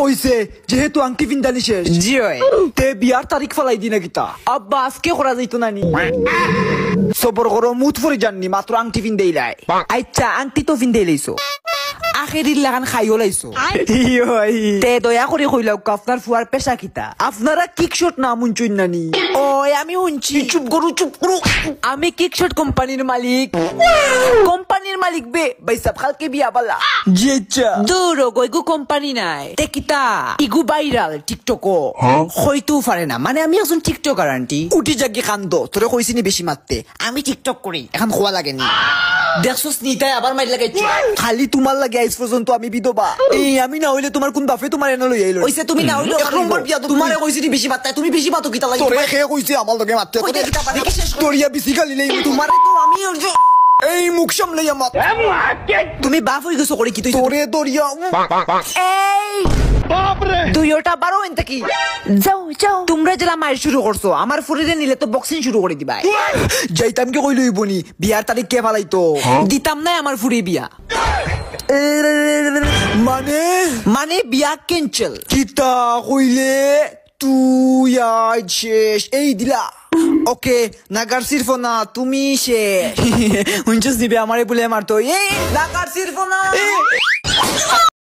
ওইছে যেহেতু আংটি ফিন্দানি শেষ জি হয় তে বিয়ার তারিখ ফলাই দি না গিতা আব্বা আজকে করা যাইতো না নি সবর করো মুত ফরি জাননি মাত্র আংটি ফিন্দেই লাই আচ্ছা আংটি তো ফিন্দে লাইছো আখেরির লাগান খাইও লাইছো তে দয়া করে কইলাও আপনার ফুয়ার পেশা কিতা আপনারা কিকশট না মুনচুন নানি ওই আমি শুনছি চুপ করু আমি কিকশট কোম্পানির মালিক কোম্পানির মালিক বে ভাই সব কালকে বিয়া বালা জি আচ্ছা দূর গইগু কোম্পানি নাই তে কিতা ইগু ভাইরাল টিকটক হইতো পারে না মানে আমি একজন টিকটকার আন্টি উঠি জাগি কান্দ তোরে কইছিনি বেশি মারতে আমি টিকটক করি এখন খোয়া লাগেনি দেখছস নিতাই আবার মাইর লাগাইছি খালি তোমার লাগে আইস পর্যন্ত আমি বিধবা এই আমি না হইলে তোমার কোন বাপে তোমার এনে লই আইলো ওইসে তুমি না হইলো এক নম্বর বিয়া তোমারে কইছিনি বেশি মাত্রায় তুমি বেশি মাতো কিতা লাগি তোরে খেয়ে কইছে আমার লগে মারতে তোরিয়া বেশি খালি লই তোমারে তো আমি এই মুখ সামলাই আমার তুমি বাপ হই গেছো করে কি তুই তোরে দরিয়া এই তুই ওটা বারো এনতে কি যাও যাও তোমরা যেলা মাইর শুরু করছো আমার ফুরিরে নিলে তো বক্সিং শুরু করে দিবা যাইতাম কি কইলই বনি বিয়ার তারিখ কে ফালাইতো দিতাম না আমার ফুরি বিয়া মানে মানে বিয়া ক্যান্সেল কিতা কইলে তুই আজ শেষ এই দিলা ওকে নাগার সিরফ না তুমি শেষ হুঞ্চুস দিবে আমারে বলে মারতো এই নাগার সিরফ না